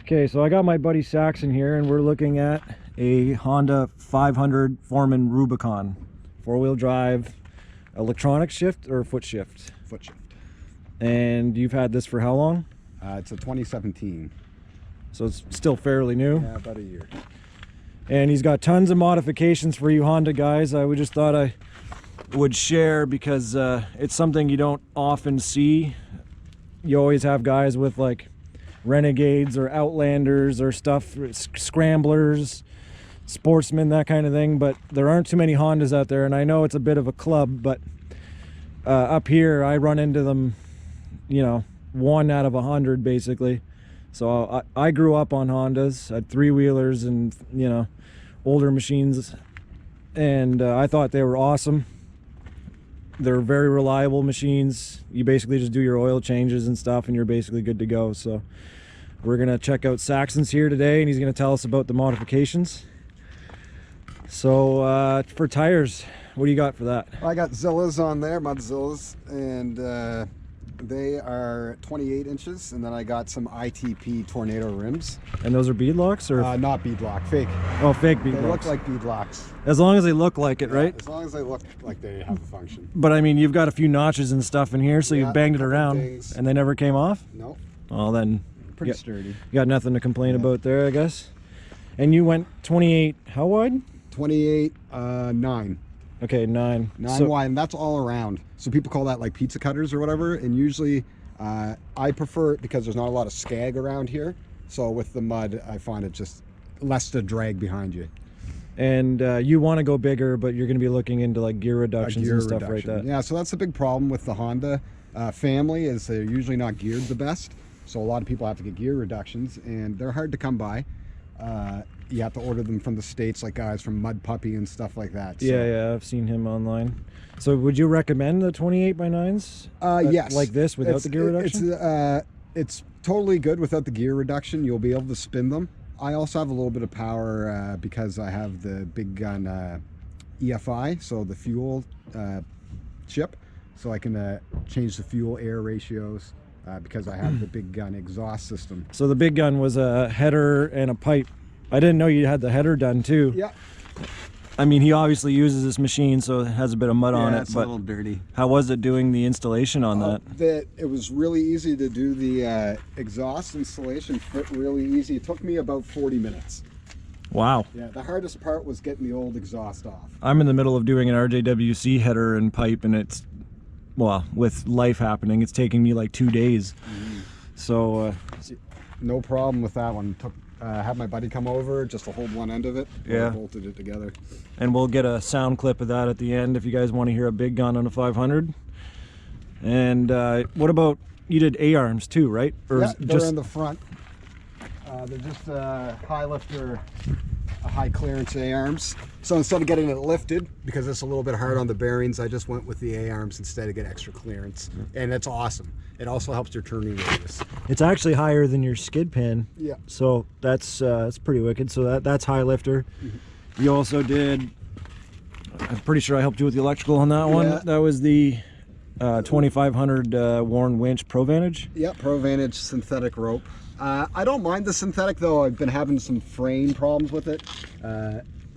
Okay, so I got my buddy Saxon here, and we're looking at a Honda 500 Foreman Rubicon. Four-wheel drive, electronic shift or foot shift? Foot shift. And you've had this for how long? It's a 2017. So it's still fairly new? Yeah, about a year. And he's got tons of modifications for you Honda guys. I just thought I would share because it's something you don't often see. You always have guys with like Renegades or Outlanders or stuff, Scramblers, Sportsmen, that kind of thing, but there aren't too many Hondas out there, and I know it's a bit of a club, but up here I run into them, you know, 1 out of 100 basically. So I grew up on Hondas. I had three-wheelers and, you know, older machines, and I thought they were awesome. They're very reliable machines. You basically just do your oil changes and stuff and you're basically good to go. So we're gonna check out Saxon's here today, and he's gonna tell us about the modifications. So for tires, what do you got for that? I got Zillas on there, Mudzillas, and they are 28 inches, and then I got some ITP Tornado rims. And those are beadlocks or? Not beadlock, fake. Oh, fake beadlocks. They look like beadlocks. As long as they look like it, right? As long as they look like they have a function. But I mean, you've got a few notches and stuff in here, so Yeah, you've banged it around, dings. and they never came off? No. Well, then Pretty sturdy. you got nothing to complain about there, I guess. And you went 28, how wide? 28, 9. Okay, 9. 9 wide, and that's all around. So people call that like pizza cutters or whatever, and usually I prefer it because there's not a lot of skag around here. So with the mud, I find it just less to drag behind you. And you want to go bigger, but you're going to be looking into like gear reductions and stuff like that. Yeah, so that's the big problem with the Honda family, is they're usually not geared the best. So a lot of people have to get gear reductions, and they're hard to come by. You have to order them from the States, like guys from Mud Puppy and stuff like that. So. Yeah, I've seen him online. So would you recommend the 28x9s? Yes. Like this without the gear reduction? It's totally good without the gear reduction. You'll be able to spin them. I also have a little bit of power because I have the big gun EFI, so the fuel chip. So I can change the fuel air ratios because I have the big gun exhaust system. So the big gun was a header and a pipe. I didn't know you had the header done too. Yeah. I mean, he obviously uses this machine, so it has a bit of mud on it. It's but a little dirty. How was it doing the installation on that? It was really easy to do the exhaust installation. Fit really easy. It took me about 40 minutes. Wow. Yeah, the hardest part was getting the old exhaust off. I'm in the middle of doing an RJWC header and pipe, and it's, well, with life happening, it's taking me like 2 days. Mm-hmm. So no problem with that one. Had my buddy come over just to hold one end of it. Yeah. I bolted it together. And we'll get a sound clip of that at the end if you guys want to hear a big gun on a 500. And what about, you did A-arms too, right? Or yeah, they're just in the front. They're just high lifter, high clearance A-arms. So instead of getting it lifted, because it's a little bit hard on the bearings, I just went with the A-arms instead to get extra clearance. And it's awesome. It also helps your turning radius. It's actually higher than your skid pan. Yeah. So that's pretty wicked. So that's high lifter. Mm-hmm. You also did, I'm pretty sure I helped you with the electrical on that one. Yeah. That was the 2500 Warren Winch Pro Vantage. Yeah, Pro Vantage synthetic rope. I don't mind the synthetic though. I've been having some frame problems with it.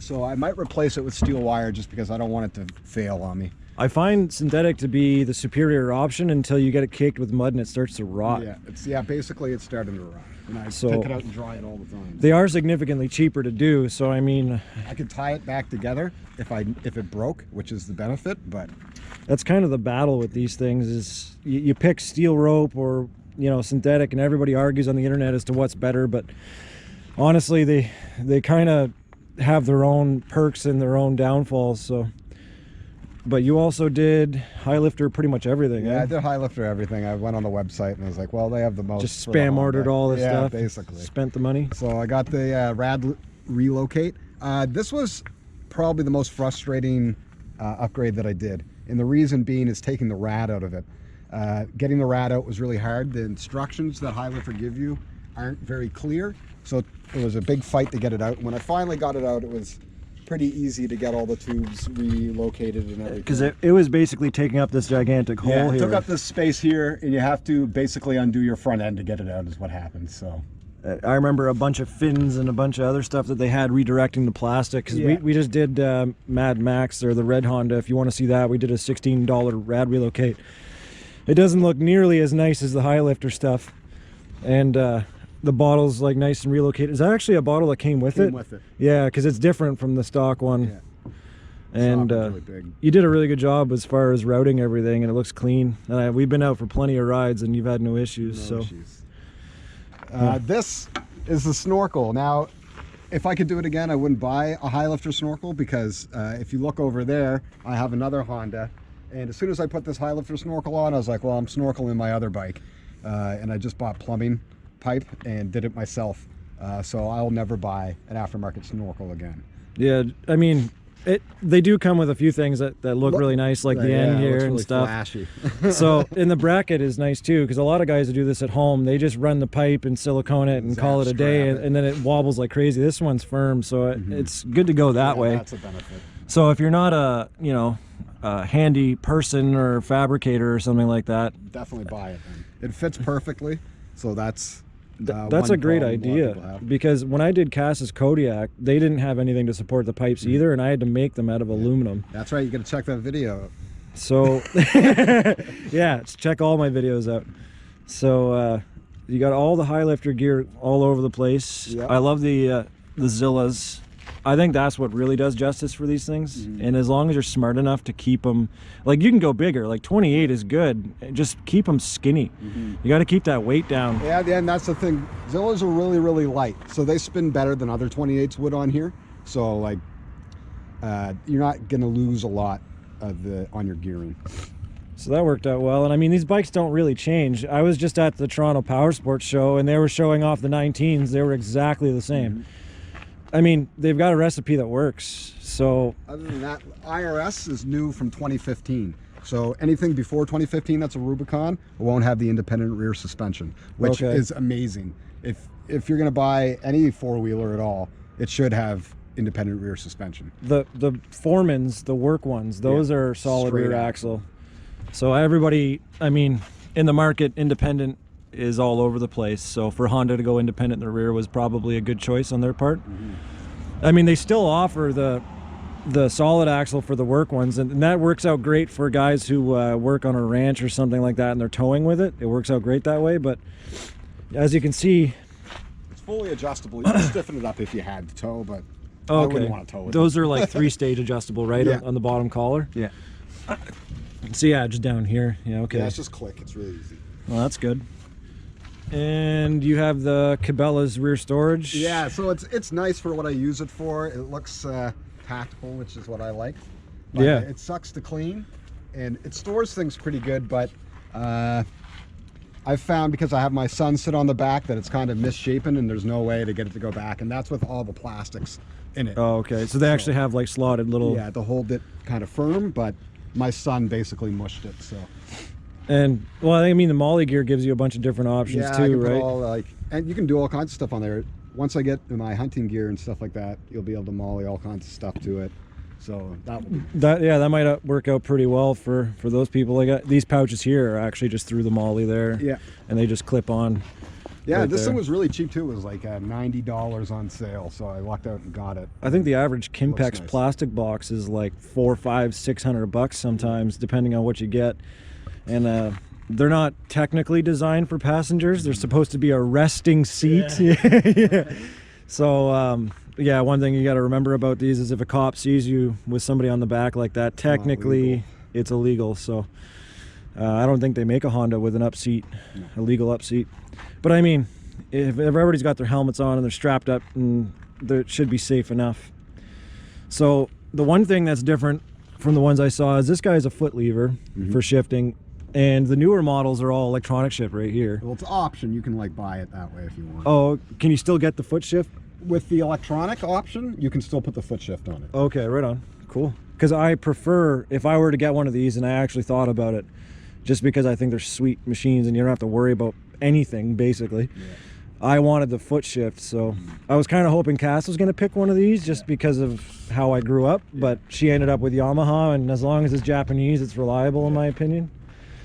So I might replace it with steel wire just because I don't want it to fail on me. I find synthetic to be the superior option until you get it caked with mud and it starts to rot. Yeah, basically it's starting to rot. And I take it out and dry it all the time. They are significantly cheaper to do, so I mean, I could tie it back together if it broke, which is the benefit, but that's kind of the battle with these things is you pick steel rope or, you know, synthetic, and everybody argues on the internet as to what's better, but honestly they kind of have their own perks and their own downfalls. So, but you also did high lifter pretty much everything. Yeah, I did high lifter everything. I went on the website and I was like, well, they have the most. Just spam ordered all this stuff. Yeah, basically. Spent the money. So I got the Rad Relocate. This was probably the most frustrating upgrade that I did. And the reason being is taking the rad out of it. Getting the rad out was really hard. The instructions that high lifter give you aren't very clear. So it was a big fight to get it out. When I finally got it out, it was pretty easy to get all the tubes relocated and everything. Because it was basically taking up this gigantic hole here. It took up this space here, and you have to basically undo your front end to get it out is what happens. So I remember a bunch of fins and a bunch of other stuff that they had redirecting the plastic, because we just did Mad Max, or the red Honda. If you want to see that, we did a $16 rad relocate. It doesn't look nearly as nice as the high lifter stuff, and the bottle's like nice and relocated. Is that actually a bottle that came with it? Yeah, because it's different from the stock one. Yeah. And really big. You did a really good job as far as routing everything, and it looks clean. And we've been out for plenty of rides, and you've had no issues. No issues. This is the snorkel. Now, if I could do it again, I wouldn't buy a high lifter snorkel, because if you look over there, I have another Honda, and as soon as I put this high lifter snorkel on, I was like, well, I'm snorkeling my other bike, and I just bought plumbing pipe and did it myself. So I'll never buy an aftermarket snorkel again. Yeah, I mean, they do come with a few things that look really nice, like the end here and really stuff. Flashy. So, and the bracket is nice too, because a lot of guys that do this at home, they just run the pipe and silicone it and call it a day, and then it wobbles like crazy. This one's firm, so it's good to go that way. That's a benefit. So if you're not a handy person or fabricator or something like that, definitely buy it. It fits perfectly, so that's a great idea, because when I did Cass's Kodiak, they didn't have anything to support the pipes either, and I had to make them out of aluminum. That's right, you got to check that video. So yeah, check all my videos out. So you got all the high lifter gear all over the place. Yep. I love the Zillas. I think that's what really does justice for these things. And as long as you're smart enough to keep them, like, you can go bigger, like 28 is good, just keep them skinny. You got to keep that weight down. Yeah, and that's the thing, Zillas are really, really light, so they spin better than other 28s would on here. So like you're not gonna lose a lot on your gearing. So that worked out well. And I mean, these bikes don't really change. I was just at the Toronto Power Sports show, and they were showing off the 19s. They were exactly the same. I mean, they've got a recipe that works. So other than that, IRS is new from 2015. So anything before 2015 that's a Rubicon won't have the independent rear suspension, which is amazing. If you're going to buy any four-wheeler at all, it should have independent rear suspension. The Foremans, the work ones, those are solid rear axle. So everybody, I mean, in the market, independent is all over the place. So for Honda to go independent in the rear was probably a good choice on their part. I mean, they still offer the solid axle for the work ones, and that works out great for guys who work on a ranch or something like that, and they're towing with it. It works out great that way. But as you can see, it's fully adjustable. You can stiffen it up if you had to tow, but I wouldn't want to tow with those are like 3-stage adjustable, right? On the bottom collar. Yeah. So yeah, just down here. Yeah, okay. Yeah, it's just click. It's really easy. Well, that's good. And you have the Cabela's rear storage. Yeah, so it's nice for what I use it for. It looks tactical, which is what I like. But it sucks to clean, and it stores things pretty good, but I've found, because I have my son sit on the back, that it's kind of misshapen and there's no way to get it to go back, and that's with all the plastics in it. Oh, okay. So they actually have like slotted little... Yeah, to hold it kind of firm, but my son basically mushed it, so... And, well, I mean, the Molly gear gives you a bunch of different options too, I can right? put all, and you can do all kinds of stuff on there. Once I get my hunting gear and stuff like that, you'll be able to Molly all kinds of stuff to it. So that might work out pretty well for those people. Like these pouches here are actually just through the Molly there. Yeah. And they just clip on. Yeah, this thing was really cheap too. It was like $90 on sale, so I lucked out and got it. I think the average Kimpex plastic box is like $400, $500, $600 sometimes, depending on what you get. And they're not technically designed for passengers. They're supposed to be a resting seat. Yeah. So yeah, one thing you got to remember about these is if a cop sees you with somebody on the back like that, technically it's illegal. So I don't think they make a Honda with an up seat, a legal up seat. But I mean, if everybody's got their helmets on and they're strapped up, and it should be safe enough. So the one thing that's different from the ones I saw is this guy's a foot lever for shifting. And the newer models are all electronic shift right here. Well, it's an option. You can like buy it that way if you want. Oh, can you still get the foot shift? With the electronic option, you can still put the foot shift on it. Okay, right on. Cool. Because I prefer, if I were to get one of these, and I actually thought about it, just because I think they're sweet machines and you don't have to worry about anything, basically. Yeah. I wanted the foot shift, so I was kind of hoping Cass was going to pick one of these just because of how I grew up, but she ended up with Yamaha, and as long as it's Japanese, it's reliable in my opinion.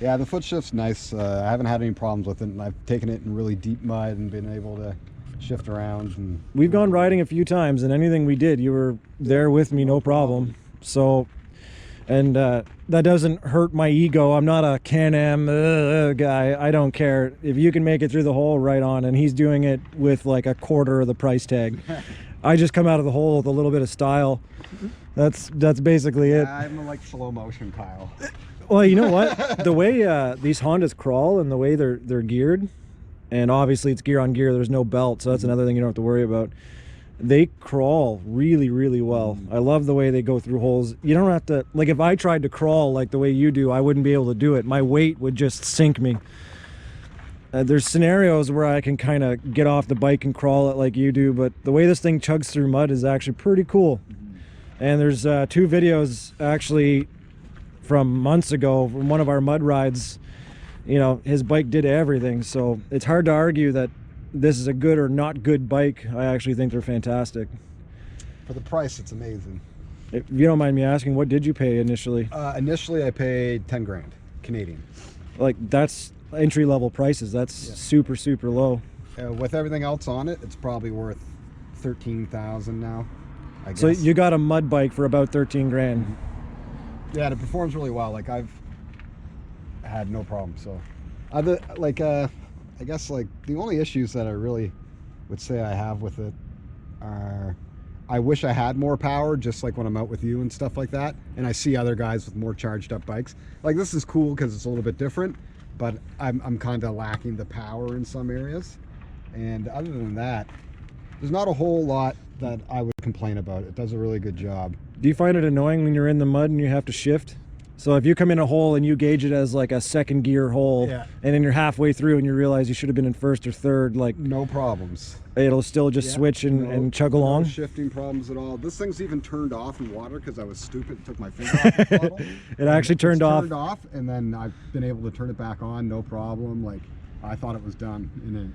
Yeah, the foot shift's nice. I haven't had any problems with it, and I've taken it in really deep mud and been able to shift around. And we've gone riding a few times, and anything we did, you were there with me, no problem. So, and that doesn't hurt my ego. I'm not a Can-Am guy. I don't care. If you can make it through the hole, right on. And he's doing it with like a quarter of the price tag. I just come out of the hole with a little bit of style. That's basically it. I'm like slow motion, Kyle. Well, you know what? The way these Hondas crawl and the way they're geared, and obviously it's gear on gear, there's no belt, so that's another thing you don't have to worry about. They crawl really, really well. I love the way they go through holes. You don't have to, like if I tried to crawl like the way you do, I wouldn't be able to do it. My weight would just sink me. There's scenarios where I can kind of get off the bike and crawl it like you do, but the way this thing chugs through mud is actually pretty cool. And there's 2 videos actually from months ago from one of our mud rides. You know, his bike did everything, so it's hard to argue that this is a good or not good bike. I actually think they're fantastic. For the price, it's amazing. If you don't mind me asking, what did you pay initially? Initially, I paid 10 grand Canadian. Like, that's entry-level prices. That's super, super low. With everything else on it, it's probably worth 13,000 now, I guess. So you got a mud bike for about 13 grand. Yeah, and it performs really well. Like, I've had no problem. So, I guess like the only issues that I really would say I have with it are I wish I had more power, just like when I'm out with you and stuff like that, and I see other guys with more charged up bikes. Like, this is cool because it's a little bit different, but I'm kind of lacking the power in some areas. And other than that, there's not a whole lot that I would complain about. It does a really good job. Do you find it annoying when you're in the mud and you have to shift? So if you come in a hole and you gauge it as like a second gear hole, and then you're halfway through and you realize you should have been in first or third, like, no problems. It'll still just switch and chug along? No shifting problems at all. This thing's even turned off in water because I was stupid and took my finger off the throttle. It actually turned off. Turned off, and then I've been able to turn it back on, no problem. Like, I thought it was done.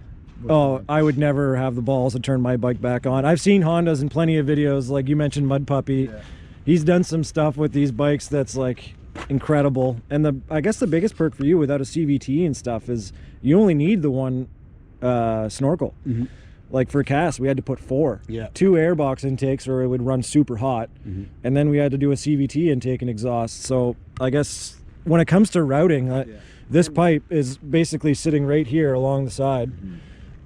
I would never have the balls to turn my bike back on. I've seen Hondas in plenty of videos, like you mentioned Mud Puppy. Yeah. He's done some stuff with these bikes that's like incredible. And I guess the biggest perk for you without a CVT and stuff is you only need the one snorkel. Like for Cass, we had to put 4. 2 airbox intakes or it would run super hot. And then we had to do a CVT intake and exhaust. So I guess when it comes to routing, this pipe is basically sitting right here along the side.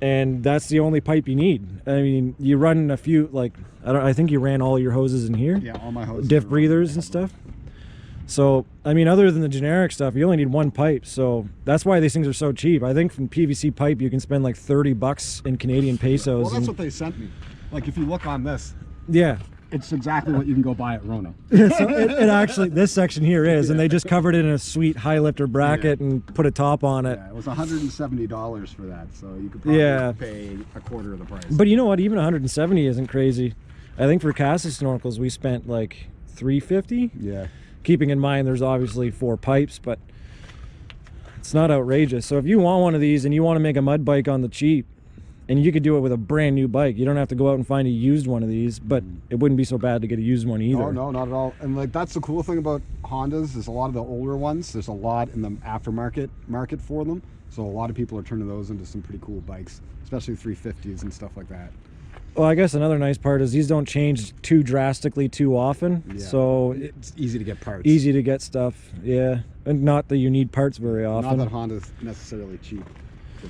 And that's the only pipe you need. I mean, you run a few, like, I think you ran all your hoses in here. Yeah, all my hoses. Diff breathers and stuff. So, I mean, other than the generic stuff, you only need 1 pipe. So that's why these things are so cheap. I think from PVC pipe, you can spend like 30 bucks in Canadian pesos. Well, that's what they sent me. Like, if you look on this. Yeah. It's exactly what you can go buy at Rona. So it actually, this section here is, and they just covered it in a sweet high lifter bracket and put a top on it. Yeah, it was $170 for that, so you could probably pay a quarter of the price. But you know what? Even 170 isn't crazy. I think for Cass's snorkels, we spent like $350. Yeah. Keeping in mind there's obviously 4 pipes, but it's not outrageous. So if you want one of these and you want to make a mud bike on the cheap, and you could do it with a brand new bike. You don't have to go out and find a used one of these, but it wouldn't be so bad to get a used one either. Oh, no, not at all. And like, that's the cool thing about Hondas is a lot of the older ones, there's a lot in the aftermarket market for them. So a lot of people are turning those into some pretty cool bikes, especially 350s and stuff like that. Well, I guess another nice part is these don't change too drastically too often. Yeah. So it's easy to get parts. Easy to get stuff, yeah. And not that you need parts very often. Not that Honda's necessarily cheap.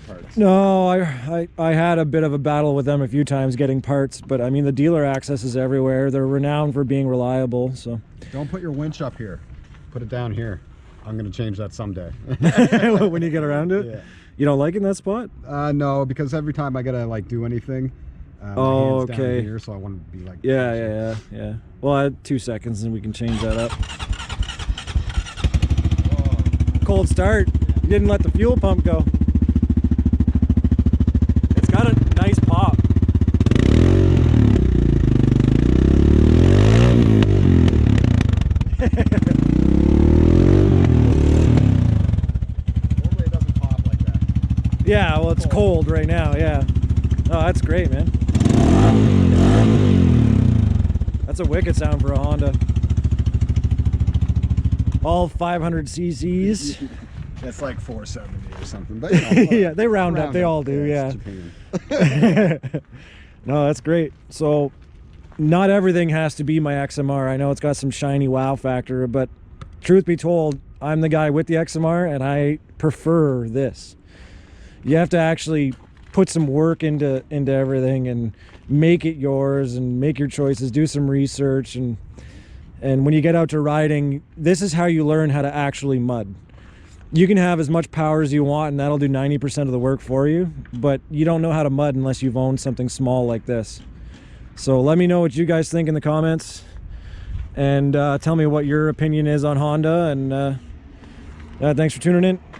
Parts. No, I had a bit of a battle with them a few times getting parts, but I mean the dealer access is everywhere. They're renowned for being reliable. So don't put your winch up here, put it down here. I'm gonna change that someday. When you get around it. You don't like it in that spot? No, because every time I gotta like do anything, my hand's down here, so I want to be like yeah. Well, I had 2 seconds and we can change that up. Whoa. Cold start. You didn't let the fuel pump go. Got a nice pop. Normally it doesn't pop like that. Yeah, well, it's cold right now, yeah. Oh, that's great, man. That's a wicked sound for a Honda. All 500 cc's. It's like 470 or something. But, you know, yeah, they round up. They all do, it's yeah. Japan. No, that's great. So not everything has to be my XMR. I know it's got some shiny wow factor, but truth be told, I'm the guy with the XMR and I prefer this. You have to actually put some work into everything and make it yours and make your choices, do some research, and when you get out to riding, this is how you learn how to actually mud. You can have as much power as you want and that'll do 90% of the work for you, but you don't know how to mud unless you've owned something small like this. So let me know what you guys think in the comments, and tell me what your opinion is on Honda, and thanks for tuning in.